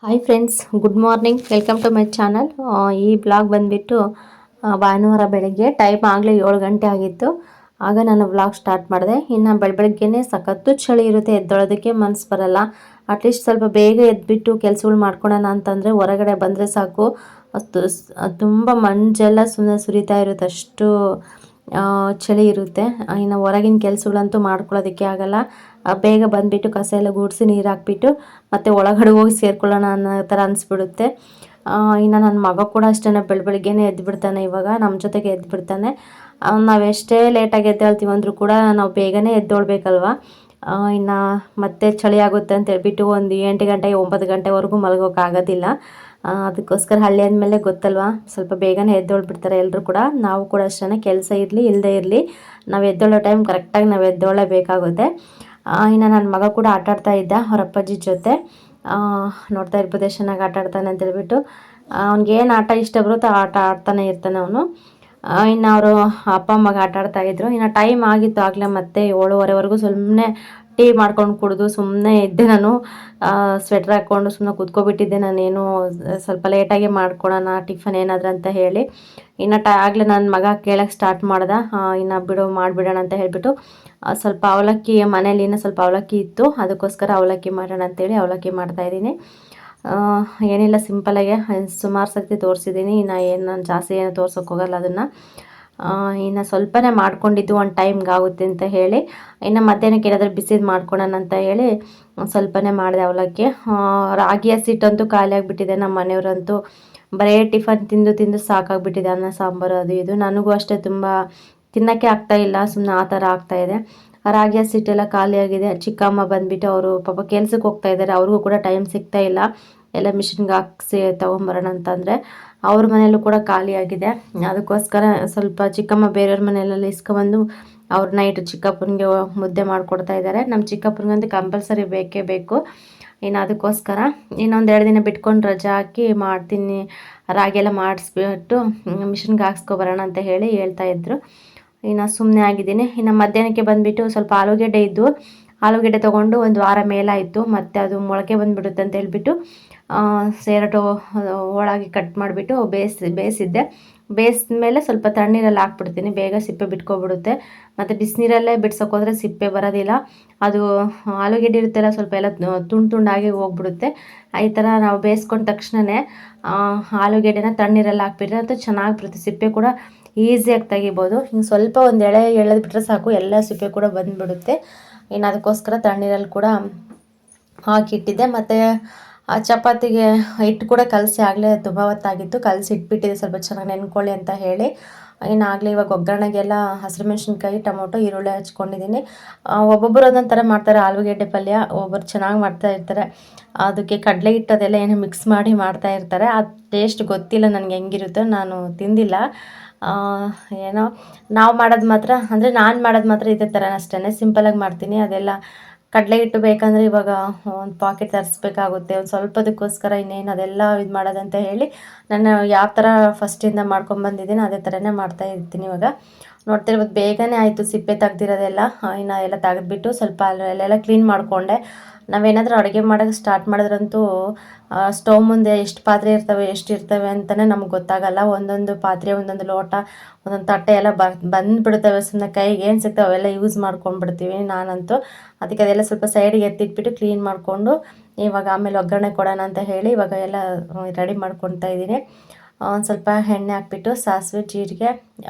Hi friends, good morning. Welcome to my channel. ಈ blog ಬಂದುಬಿಟ್ಟು ಭಾನುವಾರ ಬೆಳಗ್ಗೆ ಟೈಮ್ ಆಗಲೇ 7 ಗಂಟೆ ಆಗಿತ್ತು. ಆಗ ನಾನು ಬ್ಲಾಗ್ ಸ್ಟಾರ್ಟ್ ಮಾಡಿದೆ. ಇನ್ನು ಬೆಳಗ್ಗೆನೇ ಸಖತ್ತು ಚಳಿ ಇರುತ್ತೆ, ಎದ್ದೊಳೋದಕ್ಕೆ ಮನಸ್ಸು ಬರಲ್ಲ. ಅಟ್ಲೀಸ್ಟ್ ಸ್ವಲ್ಪ ಬೇಗ ಎದ್ಬಿಟ್ಟು ಕೆಲಸಗಳು ಮಾಡ್ಕೊಳ್ಳೋಣ ಅಂತಂದರೆ ಹೊರಗಡೆ ಬಂದರೆ ಸಾಕು, ತುಂಬ ಮಂಜೆಲ್ಲ ಸುಮ್ಮನೆ ಸುರಿತಾ ಇರುತ್ತೆ, ಅಷ್ಟು ಚಳಿ ಇರುತ್ತೆ. ಇನ್ನು ಹೊರಗಿನ ಕೆಲಸಗಳಂತೂ ಮಾಡ್ಕೊಳ್ಳೋದಕ್ಕೆ ಆಗಲ್ಲ. ಬೇಗ ಬಂದುಬಿಟ್ಟು ಕಸ ಎಲ್ಲ ಗುಡಿಸಿ ನೀರು ಹಾಕ್ಬಿಟ್ಟು ಮತ್ತು ಒಳಗಡೆ ಹೋಗಿ ಸೇರ್ಕೊಳ್ಳೋಣ ಅನ್ನೋ ಥರ ಅನಿಸ್ಬಿಡುತ್ತೆ. ಇನ್ನು ನನ್ನ ಮಗ ಕೂಡ ಅಷ್ಟೇ, ಬೆಳಗ್ಗೆನೇ ಎದ್ದುಬಿಡ್ತಾನೆ. ಇವಾಗ ನಮ್ಮ ಜೊತೆಗೆ ಎದ್ದುಬಿಡ್ತಾನೆ. ನಾವೆಷ್ಟೇ ಲೇಟಾಗಿ ಎದ್ದೇಳ್ತೀವಿ ಅಂದರೂ ಕೂಡ ನಾವು ಬೇಗನೆ ಎದ್ದೊಳ್ಬೇಕಲ್ವ. ಇನ್ನು ಮತ್ತೆ ಚಳಿ ಆಗುತ್ತೆ ಅಂತ ಹೇಳ್ಬಿಟ್ಟು ಒಂದು 8 ಗಂಟೆ 9 ಗಂಟೆವರೆಗೂ ಮಲಗೋಕ್ಕಾಗೋದಿಲ್ಲ. ಅದಕ್ಕೋಸ್ಕರ ಹಳ್ಳಿ ಅಂದಮೇಲೆ ಗೊತ್ತಲ್ವ, ಸ್ವಲ್ಪ ಬೇಗನೆ ಎದ್ದೊಳ್ಬಿಡ್ತಾರೆ ಎಲ್ಲರೂ ಕೂಡ. ನಾವು ಕೂಡ ಅಷ್ಟೇ, ಕೆಲಸ ಇರಲಿ ಇಲ್ಲದೇ ಇರಲಿ, ನಾವು ಎದ್ದೊಳ್ಳೋ ಟೈಮ್ ಕರೆಕ್ಟಾಗಿ ನಾವು ಎದ್ದೊಳ್ಳೇಬೇಕಾಗುತ್ತೆ. ಇನ್ನು ನನ್ನ ಮಗ ಕೂಡ ಆಟಾಡ್ತಾ ಇದ್ದ ಅವ್ರ ಅಪ್ಪಾಜಿ ಜೊತೆ. ನೋಡ್ತಾ ಇರ್ಬೋದು ಎಷ್ಟು ಚೆನ್ನಾಗಿ ಆಟಾಡ್ತಾನೆ ಅಂತ ಹೇಳ್ಬಿಟ್ಟು. ಅವ್ನಿಗೇನು ಆಟ ಇಷ್ಟ ಬರುತ್ತೋ ಆಟ ಆಡ್ತಾನೆ ಇರ್ತಾನೆ ಅವನು. ಇನ್ನು ಅವರು ಅಪ್ಪ ಅಮ್ಮಗೆ ಆಟಾಡ್ತಾಯಿದ್ರು. ಇನ್ನು ಟೈಮ್ ಆಗಿತ್ತು ಆಗಲೇ, ಮತ್ತೆ 7:30ವರೆಗೂ ಸುಮ್ಮನೆ ಟೀ ಮಾಡ್ಕೊಂಡು ಕುಡಿದು ಸುಮ್ಮನೆ ಇದ್ದೆ ನಾನು. ಸ್ವೆಟ್ರ್ ಹಾಕ್ಕೊಂಡು ಸುಮ್ಮನೆ ಕೂತ್ಕೊಬಿಟ್ಟಿದ್ದೆ. ನಾನೇನು ಸ್ವಲ್ಪ ಲೇಟಾಗಿ ಮಾಡ್ಕೊಳೋಣ ಟಿಫನ್ ಏನಾದರೂ ಅಂತ ಹೇಳಿ. ಇನ್ನು ಆಗಲೇ ನನ್ನ ಮಗ ಕೇಳೋಕ್ಕೆ ಸ್ಟಾರ್ಟ್ ಮಾಡ್ದೆ. ಇನ್ನು ಬಿಡು ಮಾಡಿಬಿಡೋಣ ಅಂತ ಹೇಳಿಬಿಟ್ಟು ಸ್ವಲ್ಪ ಅವಲಕ್ಕಿ ಮನೇಲಿ ಇನ್ನೂ ಸ್ವಲ್ಪ ಅವಲಕ್ಕಿ ಇತ್ತು, ಅದಕ್ಕೋಸ್ಕರ ಅವಲಕ್ಕಿ ಮಾಡೋಣ ಅಂತೇಳಿ ಅವಲಕ್ಕಿ ಮಾಡ್ತಾಯಿದ್ದೀನಿ. ಏನಿಲ್ಲ, ಸಿಂಪಲಾಗೆ ಸುಮಾರು ಸರ್ತಿ ತೋರಿಸಿದ್ದೀನಿ. ನಾನು ಜಾಸ್ತಿ ಏನು ತೋರ್ಸೋಕೆ ಹೋಗಲ್ಲ ಅದನ್ನು. ಇನ್ನು ಸ್ವಲ್ಪನೇ ಮಾಡ್ಕೊಂಡಿದ್ದು, ಒಂದು ಟೈಮ್ಗೆ ಆಗುತ್ತೆ ಅಂತ ಹೇಳಿ. ಇನ್ನು ಮಧ್ಯಾಹ್ನಕ್ಕೆ ಏನಾದರೂ ಬಿಸಿದು ಮಾಡ್ಕೊಳೋಣ ಅಂತ ಹೇಳಿ ಸ್ವಲ್ಪನೇ ಮಾಡಿದೆ ಅವಲಕ್ಕಿ. ರಾಗಿ ಹಸಿಟ್ಟಂತೂ ಖಾಲಿ ಆಗಿಬಿಟ್ಟಿದೆ ನಮ್ಮ ಮನೆಯವರಂತೂ. ಬರೀ ಟಿಫನ್ ತಿಂದು ತಿಂದು ಸಾಕಾಗಿಬಿಟ್ಟಿದೆ, ಅನ್ನ ಸಾಂಬಾರು ಅದು ಇದು. ನನಗೂ ಅಷ್ಟೇ ತುಂಬ ತಿನ್ನೋಕ್ಕೆ ಆಗ್ತಾಯಿಲ್ಲ, ಸುಮ್ಮನೆ ಆ ಥರ ಆಗ್ತಾಯಿದೆ. ರಾಗಿ ಹಸಿಟ್ಟೆಲ್ಲ ಖಾಲಿಯಾಗಿದೆ. ಚಿಕ್ಕಮ್ಮ ಬಂದುಬಿಟ್ಟು ಅವರು ಪಾಪ ಕೆಲ್ಸಕ್ಕೆ ಹೋಗ್ತಾ ಇದ್ದಾರೆ, ಅವ್ರಿಗೂ ಕೂಡ ಟೈಮ್ ಸಿಗ್ತಾ ಇಲ್ಲ ಎಲ್ಲ ಮಿಷಿನ್ಗೆ ಹಾಕ್ಸಿ ತೊಗೊಂಬರೋಣ ಅಂತಂದರೆ. ಅವ್ರ ಮನೆಯಲ್ಲೂ ಕೂಡ ಖಾಲಿಯಾಗಿದೆ. ಅದಕ್ಕೋಸ್ಕರ ಸ್ವಲ್ಪ ಚಿಕ್ಕಮ್ಮ ಬೇರೆಯವ್ರ ಮನೆಯಲ್ಲೆಲ್ಲ ಇಸ್ಕೊಬಂದು ಅವ್ರ ನೈಟ್ ಚಿಕ್ಕಪ್ಪನಿಗೆ ಮುದ್ದೆ ಮಾಡಿಕೊಡ್ತಾ ಇದ್ದಾರೆ. ನಮ್ಮ ಚಿಕ್ಕಪ್ಪನಿಗಂತೂ ಕಂಪಲ್ಸರಿ ಬೇಕೇ ಬೇಕು. ಇನ್ನು ಅದಕ್ಕೋಸ್ಕರ ಇನ್ನೊಂದು 2 ದಿನ ಬಿಟ್ಕೊಂಡು ರಜಾ ಹಾಕಿ ಮಾಡ್ತೀನಿ, ರಾಗಿ ಎಲ್ಲ ಮಾಡಿಸ್ಬಿಟ್ಟು ಮಿಷಿನ್ಗೆ ಹಾಕ್ಸ್ಕೊಬರೋಣ ಅಂತ ಹೇಳಿ ಹೇಳ್ತಾಯಿದ್ರು. ಇನ್ನು ಸುಮ್ಮನೆ ಆಗಿದ್ದೀನಿ. ಇನ್ನು ಮಧ್ಯಾಹ್ನಕ್ಕೆ ಬಂದುಬಿಟ್ಟು ಸ್ವಲ್ಪ ಆಲೂಗೆಡ್ಡೆ ಇದ್ದು, ಆಲೂಗೆಡ್ಡೆ ತೊಗೊಂಡು ಒಂದು ವಾರ ಮೇಲಾಯಿತು. ಮತ್ತು ಅದು ಮೊಳಕೆ ಬಂದುಬಿಡುತ್ತೆ ಅಂತ ಹೇಳ್ಬಿಟ್ಟು ಸೇರಟು ಹೋಳಾಗಿ ಕಟ್ ಮಾಡಿಬಿಟ್ಟು ಬೇಯಿಸಿದ್ದೆ. ಬೇಯಿಸಿದ ಮೇಲೆ ಸ್ವಲ್ಪ ತಣ್ಣೀರಲ್ಲಿ ಹಾಕ್ಬಿಡ್ತೀನಿ, ಬೇಗ ಸಿಪ್ಪೆ ಬಿಟ್ಕೊಬಿಡುತ್ತೆ. ಮತ್ತು ಬಿಸಿನೀರಲ್ಲೇ ಬಿಡ್ಸೋಕೋದ್ರೆ ಸಿಪ್ಪೆ ಬರೋದಿಲ್ಲ. ಅದು ಆಲೂಗೆಡ್ಡೆ ಇರುತ್ತೆಲ್ಲ ಸ್ವಲ್ಪ ಎಲ್ಲ ತುಂಡಾಗಿ ಹೋಗ್ಬಿಡುತ್ತೆ. ಈ ಥರ ನಾವು ಬೇಯಿಸ್ಕೊಂಡ ತಕ್ಷಣವೇ ಆಲೂಗೆಡ್ಡೆನ ತಣ್ಣೀರಲ್ಲಿ ಹಾಕ್ಬಿಟ್ರೆ ಅದು ಚೆನ್ನಾಗಿ ಬರುತ್ತೆ. ಸಿಪ್ಪೆ ಕೂಡ ಈಸಿಯಾಗಿ ತೆಗಿಬೋದು. ಹಿಂಗೆ ಸ್ವಲ್ಪ ಒಂದು ಎಳೆ ಎಳೆದ್ಬಿಟ್ರೆ ಸಾಕು, ಎಲ್ಲ ಸಿಪ್ಪೆ ಕೂಡ ಬಂದುಬಿಡುತ್ತೆ. ಇನ್ನು ಅದಕ್ಕೋಸ್ಕರ ತಣ್ಣೀರಲ್ಲಿ ಕೂಡ ಹಾಕಿಟ್ಟಿದ್ದೆ. ಮತ್ತು ಆ ಚಪಾತಿಗೆ ಹಿಟ್ಟು ಕೂಡ ಕಲಸಿ ಆಗಲೇ ತುಂಬ ಹೊತ್ತಾಗಿತ್ತು, ಕಲಸಿ ಇಟ್ಬಿಟ್ಟಿದ್ದೆ ಸ್ವಲ್ಪ ಚೆನ್ನಾಗಿ ನೆನ್ಕೊಳ್ಳಿ ಅಂತ ಹೇಳಿ. ಇನ್ನು ಆಗಲೇ ಇವಾಗ ಒಗ್ಗರಣೆಗೆಲ್ಲ ಹಸಿರು ಮೆಣಸಿನ್ಕಾಯಿ, ಟೊಮೊಟೊ, ಈರುಳ್ಳಿ ಹಚ್ಕೊಂಡಿದ್ದೀನಿ. ಒಬ್ಬೊಬ್ಬರು ಒಂದೊಂದು ಥರ ಮಾಡ್ತಾರೆ ಆಲೂಗೆಡ್ಡೆ ಪಲ್ಯ, ಒಬ್ಬರು ಚೆನ್ನಾಗಿ ಮಾಡ್ತಾ ಇರ್ತಾರೆ. ಅದಕ್ಕೆ ಕಡಲೆ ಹಿಟ್ಟು ಅದೆಲ್ಲ ಏನೋ ಮಿಕ್ಸ್ ಮಾಡಿ ಮಾಡ್ತಾ ಇರ್ತಾರೆ. ಆ ಟೇಸ್ಟ್ ಗೊತ್ತಿಲ್ಲ ನನಗೆ ಹೆಂಗಿರುತ್ತೋ, ನಾನು ತಿಂದಿಲ್ಲ. ಏನೋ ನಾವು ಮಾಡೋದು ಮಾತ್ರ, ಅಂದರೆ ನಾನು ಮಾಡೋದು ಮಾತ್ರ ಇದೇ ಥರ ಅಷ್ಟೇ, ಸಿಂಪಲಾಗಿ ಮಾಡ್ತೀನಿ. ಅದೆಲ್ಲ ಕಡಲೆ ಹಿಟ್ಟು ಬೇಕಂದರೆ ಇವಾಗ ಒಂದು ಪಾಕೆಟ್ ತರಿಸ್ಬೇಕಾಗುತ್ತೆ. ಒಂದು ಸ್ವಲ್ಪದಕ್ಕೋಸ್ಕರ ಇನ್ನೇನು ಅದೆಲ್ಲ ಇದು ಮಾಡೋದಂತ ಹೇಳಿ ನಾನು ಯಾವ ಥರ ಫಸ್ಟಿಂದ ಮಾಡ್ಕೊಂಬಂದಿದ್ದೀನಿ ಅದೇ ಥರನೇ ಮಾಡ್ತಾಯಿರ್ತೀನಿ. ಇವಾಗ ನೋಡ್ತಿರ್ಬೋದು ಬೇಗನೆ ಆಯಿತು ಸಿಪ್ಪೆ ತೆಗ್ದಿರೋದೆಲ್ಲ. ಇನ್ನು ಎಲ್ಲ ತೆಗೆದ್ಬಿಟ್ಟು ಸ್ವಲ್ಪ ಅಲ್ಲೆಲ್ಲ ಕ್ಲೀನ್ ಮಾಡಿಕೊಂಡೆ. ನಾವೇನಾದರೂ ಅಡುಗೆ ಮಾಡೋಕ್ಕೆ ಸ್ಟಾರ್ಟ್ ಮಾಡಿದ್ರಂತೂ ಸ್ಟವ್ ಮುಂದೆ ಎಷ್ಟು ಪಾತ್ರೆ ಇರ್ತವೆ ಎಷ್ಟು ಇರ್ತವೆ ಅಂತಲೇ ನಮ್ಗೆ ಗೊತ್ತಾಗಲ್ಲ. ಒಂದೊಂದು ಪಾತ್ರೆ, ಒಂದೊಂದು ಲೋಟ, ಒಂದೊಂದು ತಟ್ಟೆ ಎಲ್ಲ ಬಂದುಬಿಡ್ತವೆ. ಸುಮ್ಮನೆ ಕೈಗೆ ಏನು ಸಿಗ್ತವೆ ಅವೆಲ್ಲ ಯೂಸ್ ಮಾಡ್ಕೊಂಡ್ಬಿಡ್ತೀವಿ ನಾನಂತೂ. ಅದಕ್ಕೆ ಅದೆಲ್ಲ ಸ್ವಲ್ಪ ಸೈಡಿಗೆ ಎತ್ತಿಟ್ಬಿಟ್ಟು ಕ್ಲೀನ್ ಮಾಡಿಕೊಂಡು ಇವಾಗ ಆಮೇಲೆ ಒಗ್ಗರಣೆ ಕೊಡೋಣ ಅಂತ ಹೇಳಿ ಇವಾಗ ಎಲ್ಲ ರೆಡಿ ಮಾಡ್ಕೊತಾ ಇದ್ದೀನಿ. ಒಂದು ಸ್ವಲ್ಪ ಎಣ್ಣೆ ಹಾಕ್ಬಿಟ್ಟು ಸಾಸಿವೆ, ಜೀರಿಗೆ,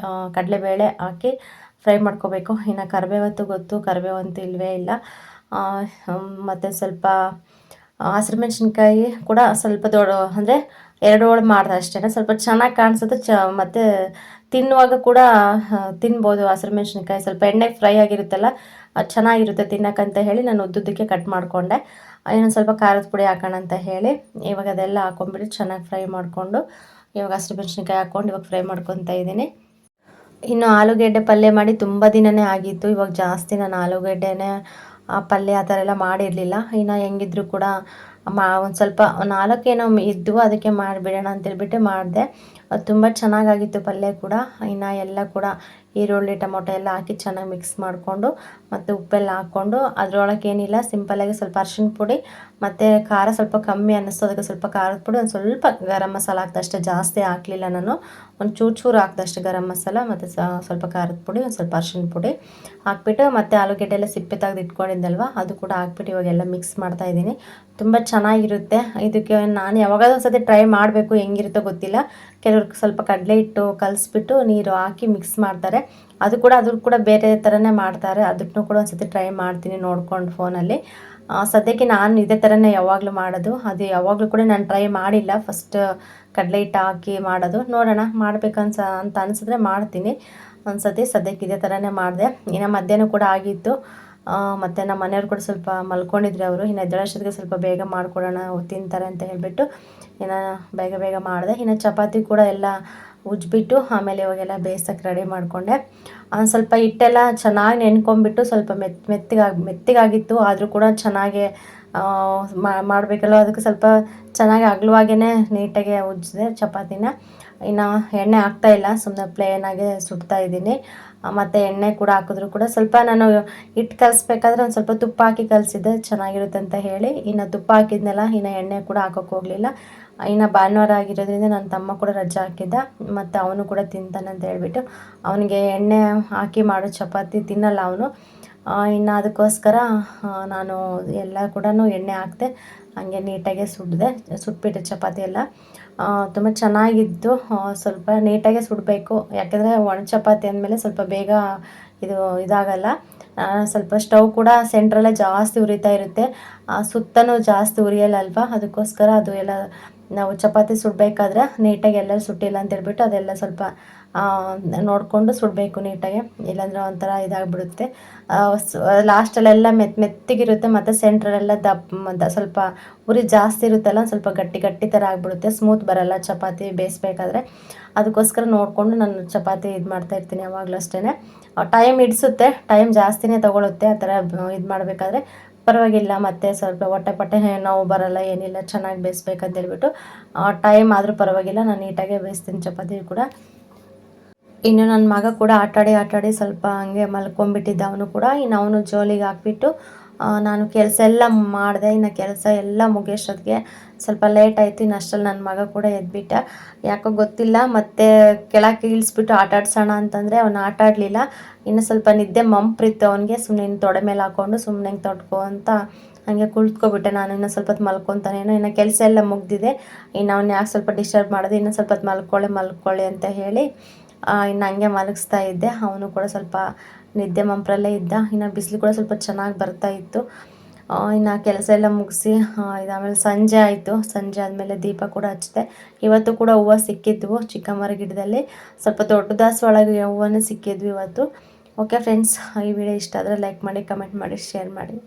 ಕಡಲೆಬೇಳೆ ಹಾಕಿ ಫ್ರೈ ಮಾಡ್ಕೋಬೇಕು. ಇನ್ನು ಕರಿಬೇವಂತೂ ಗೊತ್ತು, ಕರಿಬೇವಂತೂ ಇಲ್ಲವೇ ಇಲ್ಲ. ಮತ್ತು ಸ್ವಲ್ಪ ಹಸಿರು ಮೆಣಸಿನ್ಕಾಯಿ ಕೂಡ ಸ್ವಲ್ಪ ದೊಡ್ಡ, ಅಂದರೆ 2 ಹೋಳು ಮಾಡಿದೆ ಅಷ್ಟೇ. ಸ್ವಲ್ಪ ಚೆನ್ನಾಗಿ ಕಾಣಿಸುತ್ತೆ. ಮತ್ತು ತಿನ್ನುವಾಗ ಕೂಡ ತಿನ್ಬೋದು. ಹಸಿರು ಮೆಣಸಿನ್ಕಾಯಿ ಸ್ವಲ್ಪ ಎಣ್ಣೆಗೆ ಫ್ರೈ ಆಗಿರುತ್ತಲ್ಲ, ಅದು ಚೆನ್ನಾಗಿರುತ್ತೆ ತಿನ್ನೋಕ್ಕಂತ ಹೇಳಿ ನಾನು ಉದ್ದುದ್ದಕ್ಕೆ ಕಟ್ ಮಾಡಿಕೊಂಡೆ. ಇನ್ನೊಂದು ಸ್ವಲ್ಪ ಖಾರದ ಪುಡಿ ಹಾಕೋಣ ಅಂತ ಹೇಳಿ ಇವಾಗ ಅದೆಲ್ಲ ಹಾಕೊಂಡ್ಬಿಟ್ಟು ಚೆನ್ನಾಗಿ ಫ್ರೈ ಮಾಡಿಕೊಂಡು ಇವಾಗ ಹಸಿರು ಮೆಣಸಿನ್ಕಾಯಿ ಹಾಕ್ಕೊಂಡು ಇವಾಗ ಫ್ರೈ ಮಾಡ್ಕೊತಾ ಇದ್ದೀನಿ. ಇನ್ನು ಆಲೂಗೆಡ್ಡೆ ಪಲ್ಯ ಮಾಡಿ ತುಂಬ ದಿನವೇ ಆಗಿತ್ತು. ಇವಾಗ ಜಾಸ್ತಿ ನಾನು ಆಲೂಗೆಡ್ಡೆನೇ ಪಲ್ಯ ಆ ಥರ ಎಲ್ಲ ಮಾಡಿರಲಿಲ್ಲ. ಇನ್ನು ಹೆಂಗಿದ್ರು ಕೂಡ ಒಂದು ಸ್ವಲ್ಪ 4 ಏನೋ ಇದ್ವು, ಅದಕ್ಕೆ ಮಾಡಿಬಿಡೋಣ ಅಂತೇಳ್ಬಿಟ್ಟು ಮಾಡಿದೆ. ತುಂಬ ಚೆನ್ನಾಗಾಗಿತ್ತು ಪಲ್ಯ ಕೂಡ. ಇನ್ನು ಎಲ್ಲ ಕೂಡ ಈರುಳ್ಳಿ ಟೊಮೊಟೊ ಎಲ್ಲ ಹಾಕಿ ಚೆನ್ನಾಗಿ ಮಿಕ್ಸ್ ಮಾಡಿಕೊಂಡು ಮತ್ತು ಉಪ್ಪೆಲ್ಲ ಹಾಕ್ಕೊಂಡು ಅದರೊಳಗೆ ಏನಿಲ್ಲ ಸಿಂಪಲ್ಲಾಗಿ ಸ್ವಲ್ಪ ಅರಿಶಿನ ಪುಡಿ ಮತ್ತು ಖಾರ ಸ್ವಲ್ಪ ಕಮ್ಮಿ ಅನ್ನಿಸ್ತು, ಅದಕ್ಕೆ ಸ್ವಲ್ಪ ಖಾರದ ಪುಡಿ, ಒಂದು ಸ್ವಲ್ಪ ಗರಂ ಮಸಾಲ ಹಾಕ್ದೆ ಅಷ್ಟೇ, ಜಾಸ್ತಿ ಹಾಕಲಿಲ್ಲ ನಾನು. ಒಂದು ಚೂರು ಹಾಕ್ದೆ ಅಷ್ಟೇ ಗರಂ ಮಸಾಲ ಮತ್ತು ಸ್ವಲ್ಪ ಖಾರದ ಪುಡಿ, ಒಂದು ಸ್ವಲ್ಪ ಅರಿಶಿನ ಪುಡಿ ಹಾಕ್ಬಿಟ್ಟು ಮತ್ತು ಆಲೂಗೆಡ್ಡೆ ಎಲ್ಲ ಸಿಪ್ಪೆ ತೆಗೆದು ಇಟ್ಕೊಂಡಿದ್ದಲ್ವ ಅದು ಕೂಡ ಹಾಕ್ಬಿಟ್ಟು ಇವಾಗೆಲ್ಲ ಮಿಕ್ಸ್ ಮಾಡ್ತಾಯಿದ್ದೀನಿ. ತುಂಬ ಚೆನ್ನಾಗಿರುತ್ತೆ. ಇದಕ್ಕೆ ನಾನು ಯಾವಾಗಾದ್ರೂ ಒಂದು ಸತಿ ಟ್ರೈ ಮಾಡಬೇಕು, ಹೆಂಗಿರುತ್ತೋ ಗೊತ್ತಿಲ್ಲ. ಕೆಲವ್ರು ಸ್ವಲ್ಪ ಕಡಲೆ ಹಿಟ್ಟು ಕಲಿಸ್ಬಿಟ್ಟು ನೀರು ಹಾಕಿ ಮಿಕ್ಸ್ ಮಾಡ್ತಾರೆ, ಅದು ಕೂಡ ಬೇರೆ ಥರನೇ ಮಾಡ್ತಾರೆ. ಅದನ್ನು ಕೂಡ ಒಂದು ಸತಿ ಟ್ರೈ ಮಾಡ್ತೀನಿ ನೋಡ್ಕೊಂಡು ಫೋನಲ್ಲಿ. ಸದ್ಯಕ್ಕೆ ನಾನು ಇದೇ ಥರನೇ ಯಾವಾಗಲೂ ಮಾಡೋದು. ಅದು ಯಾವಾಗಲೂ ಕೂಡ ನಾನು ಟ್ರೈ ಮಾಡಿಲ್ಲ, ಫಸ್ಟ್ ಕಡಲೆ ಹಿಟ್ಟು ಹಾಕಿ ಮಾಡೋದು. ನೋಡೋಣ, ಅಂತ ಅನಿಸಿದ್ರೆ ಮಾಡ್ತೀನಿ ಒಂದು ಸತಿ. ಸದ್ಯಕ್ಕೆ ಇದೇ ಥರನೇ ಮಾಡಿದೆ. ಇನ್ನು ಮಧ್ಯಾಹ್ನ ಕೂಡ ಆಗಿತ್ತು. ಮತ್ತು ನಮ್ಮ ಮನೆಯವ್ರು ಕೂಡ ಸ್ವಲ್ಪ ಮಲ್ಕೊಂಡಿದ್ರು. ಅವರು ಇನ್ನು ಎದ್ದೇಳೋಷ್ಟೊತ್ತಿಗೆ ಸ್ವಲ್ಪ ಬೇಗ ಮಾಡಿಕೊಡೋಣ, ತಿಂತಾರೆ ಅಂತ ಹೇಳಿಬಿಟ್ಟು ಇನ್ನು ಬೇಗ ಮಾಡಿದೆ. ಇನ್ನು ಚಪಾತಿ ಕೂಡ ಎಲ್ಲ ಉಜ್ಜಿಬಿಟ್ಟು ಆಮೇಲೆ ಇವಾಗೆಲ್ಲ ಬೇಯಿಸೋಕ್ಕೆ ರೆಡಿ ಮಾಡಿಕೊಂಡೆ. ಒಂದು ಸ್ವಲ್ಪ ಹಿಟ್ಟೆಲ್ಲ ಚೆನ್ನಾಗಿ ನೆನ್ಕೊಂಬಿಟ್ಟು ಸ್ವಲ್ಪ ಮೆತ್ತಗಾಗಿತ್ತು, ಆದರೂ ಕೂಡ ಚೆನ್ನಾಗೆ ಮಾಡಬೇಕಲ್ಲ, ಅದಕ್ಕೆ ಸ್ವಲ್ಪ ಚೆನ್ನಾಗಿ ಅಗಲವಾಗೇ ನೀಟಾಗಿ ಉಜ್ಜಿದೆ ಚಪಾತಿನ. ಇನ್ನು ಎಣ್ಣೆ ಹಾಕ್ತಾಯಿಲ್ಲ, ಸುಮ್ಮನೆ ಪ್ಲೇನಾಗೆ ಸುಡ್ತಾಯಿದ್ದೀನಿ. ಮತ್ತು ಎಣ್ಣೆ ಕೂಡ ಹಾಕಿದ್ರು ಕೂಡ ಸ್ವಲ್ಪ ನಾನು ಹಿಟ್ಟು ಕಲಿಸ್ಬೇಕಾದ್ರೆ ಒಂದು ಸ್ವಲ್ಪ ತುಪ್ಪ ಹಾಕಿ ಕಲಿಸಿದ್ದೆ, ಚೆನ್ನಾಗಿರುತ್ತೆ ಅಂತ ಹೇಳಿ. ಇನ್ನು ತುಪ್ಪ ಹಾಕಿದ್ನಲ್ಲ, ಇನ್ನು ಎಣ್ಣೆ ಕೂಡ ಹಾಕೋಕ್ಕೆ ಹೋಗಲಿಲ್ಲ. ಇನ್ನು ಭಾನುವಾರ ಆಗಿರೋದ್ರಿಂದ ನನ್ನ ತಮ್ಮ ಕೂಡ ರಜೆ ಹಾಕಿದ್ದ, ಮತ್ತು ಅವನು ಕೂಡ ತಿಂತಾನೆ ಅಂತ ಹೇಳ್ಬಿಟ್ಟು ಅವನಿಗೆ ಎಣ್ಣೆ ಹಾಕಿ ಮಾಡೋ ಚಪಾತಿ ತಿನ್ನಲ್ಲ ಅವನು. ಇನ್ನು ಅದಕ್ಕೋಸ್ಕರ ನಾನು ಎಲ್ಲ ಕೂಡ ಎಣ್ಣೆ ಹಾಕಿದೆ, ಹಾಗೆ ನೀಟಾಗೆ ಸುಟ್ಬಿಟ್ಟೆ ಚಪಾತಿ ಎಲ್ಲ. ತುಂಬ ಚೆನ್ನಾಗಿದ್ದು. ಸ್ವಲ್ಪ ನೀಟಾಗೆ ಸುಡಬೇಕು, ಯಾಕೆಂದರೆ ಒಣ ಚಪಾತಿ ಅಂದಮೇಲೆ ಸ್ವಲ್ಪ ಬೇಗ ಇದಾಗಲ್ಲ. ಸ್ವಲ್ಪ ಸ್ಟವ್ ಕೂಡ ಸೆಂಟ್ರಲ್ಲೇ ಜಾಸ್ತಿ ಉರಿತಾ ಇರುತ್ತೆ, ಸುತ್ತಲೂ ಜಾಸ್ತಿ ಉರಿಯಲ್ಲ ಅಲ್ವಾ, ಅದಕ್ಕೋಸ್ಕರ ಅದು ಎಲ್ಲ ನಾವು ಚಪಾತಿ ಸುಡಬೇಕಾದ್ರೆ ನೀಟಾಗಿ ಎಲ್ಲ ಸುಟ್ಟಿಲ್ಲ ಅಂತ ಹೇಳ್ಬಿಟ್ಟು ಅದೆಲ್ಲ ಸ್ವಲ್ಪ ನೋಡಿಕೊಂಡು ಸುಡಬೇಕು ನೀಟಾಗಿ, ಇಲ್ಲಾಂದರೆ ಒಂಥರ ಇದಾಗಿಬಿಡುತ್ತೆ. ಲಾಸ್ಟಲ್ಲೆಲ್ಲ ಮೆತ್ತಗಿರುತ್ತೆ, ಮತ್ತು ಸೆಂಟ್ರಲ್ಲೆಲ್ಲ ಸ್ವಲ್ಪ ಉರಿ ಜಾಸ್ತಿ ಇರುತ್ತಲ್ಲ, ಸ್ವಲ್ಪ ಗಟ್ಟಿ ಥರ ಆಗಿಬಿಡುತ್ತೆ, ಸ್ಮೂತ್ ಬರಲ್ಲ ಚಪಾತಿ ಬೇಯಿಸ್ಬೇಕಾದ್ರೆ. ಅದಕ್ಕೋಸ್ಕರ ನೋಡಿಕೊಂಡು ನಾನು ಚಪಾತಿ ಮಾಡ್ತಾಯಿರ್ತೀನಿ ಯಾವಾಗಲೂ ಅಷ್ಟೇ. ಟೈಮ್ ಹಿಡಿಸುತ್ತೆ, ಟೈಮ್ ಜಾಸ್ತಿನೇ ತೊಗೊಳುತ್ತೆ ಆ ಥರ ಇದು ಮಾಡಬೇಕಾದ್ರೆ. ಪರವಾಗಿಲ್ಲ, ಮತ್ತು ಸ್ವಲ್ಪ ಹೊಟ್ಟೆ ನೋವು ಬರಲ್ಲ, ಏನಿಲ್ಲ, ಚೆನ್ನಾಗಿ ಬೇಯಿಸ್ಬೇಕಂತ ಹೇಳ್ಬಿಟ್ಟು ಟೈಮ್ ಆದರೂ ಪರವಾಗಿಲ್ಲ, ನಾನು ನೀಟಾಗೆ ಬೇಯಿಸ್ತೀನಿ ಚಪಾತಿ ಕೂಡ. ಇನ್ನು ನನ್ನ ಮಗ ಕೂಡ ಆಟಾಡಿ ಸ್ವಲ್ಪ ಹಂಗೆ ಮಲ್ಕೊಂಡ್ಬಿಟ್ಟಿದ್ದ ಅವನು ಕೂಡ. ಇನ್ನು ಅವನು ಜೋಲಿಗೆ ಹಾಕ್ಬಿಟ್ಟು ನಾನು ಕೆಲಸ ಎಲ್ಲ ಮಾಡಿದೆ. ಇನ್ನು ಕೆಲಸ ಎಲ್ಲ ಮುಗಿಯೋಷ್ಟೊತ್ತಿಗೆ ಸ್ವಲ್ಪ ಲೇಟ್ ಆಯಿತು. ಇನ್ನು ಅಷ್ಟರಲ್ಲಿ ನನ್ನ ಮಗ ಕೂಡ ಎದ್ಬಿಟ್ಟ, ಯಾಕೋ ಗೊತ್ತಿಲ್ಲ. ಮತ್ತು ಕೆಳಕ್ಕೆ ಇಳಿಸ್ಬಿಟ್ಟು ಆಟಾಡ್ಸೋಣ ಅಂತಂದರೆ ಅವನು ಆಟಾಡಲಿಲ್ಲ. ಇನ್ನು ಸ್ವಲ್ಪ ನಿದ್ದೆ ಮಂಪ್ರಿತ್ತು ಅವನಿಗೆ. ಸುಮ್ಮನೆ ತೊಡೆ ಮೇಲೆ ಹಾಕ್ಕೊಂಡು ಸುಮ್ಮನೆ ತೊಡ್ಕೊ ಅಂತ ಹಾಗೆ ಕುಳಿತ್ಕೊಬಿಟ್ಟೆ. ನಾನು ಇನ್ನೂ ಸ್ವಲ್ಪ ಹೊತ್ತು ಮಲ್ಕೊತಾನೇನೋ. ಇನ್ನು ಕೆಲಸ ಎಲ್ಲ ಮುಗ್ದಿದೆ. ಇನ್ನು ಅವ್ನು ಯಾಕೆ ಸ್ವಲ್ಪ ಡಿಸ್ಟರ್ಬ್ ಮಾಡಿದೆ, ಇನ್ನೂ ಸ್ವಲ್ಪ ಹೊತ್ತು ಮಲ್ಕೊಳ್ಳಿ ಅಂತ ಹೇಳಿ ಇನ್ನು ಹಂಗೆ ಮಲಗಿಸ್ತಾ ಇದ್ದೆ. ಅವನು ಕೂಡ ಸ್ವಲ್ಪ ನಿದ್ದೆ ಮಂಪ್ರಲ್ಲೇ ಇದ್ದ. ಇನ್ನು ಬಿಸಿಲು ಕೂಡ ಸ್ವಲ್ಪ ಚೆನ್ನಾಗಿ ಬರ್ತಾ ಇತ್ತು. ಇನ್ನು ಕೆಲಸ ಎಲ್ಲ ಮುಗಿಸಿ ಇದಾದಮೇಲೆ ಸಂಜೆ ಆಯಿತು. ಸಂಜೆ ಆದಮೇಲೆ ದೀಪ ಕೂಡ ಹಚ್ಚಿದೆ. ಇವತ್ತು ಕೂಡ ಹೂವು ಸಿಕ್ಕಿದ್ವು ಚಿಕ್ಕಮ್ಮರ ಗಿಡದಲ್ಲಿ, ಸ್ವಲ್ಪ ದೊಡ್ಡ ದಾಸವಾಳ ಹೂವನ್ನೇ ಸಿಕ್ಕಿದ್ವು ಇವತ್ತು. ಓಕೆ ಫ್ರೆಂಡ್ಸ್, ಈ ವಿಡಿಯೋ ಇಷ್ಟ ಆದರೆ ಲೈಕ್ ಮಾಡಿ, ಕಮೆಂಟ್ ಮಾಡಿ, ಶೇರ್ ಮಾಡಿ.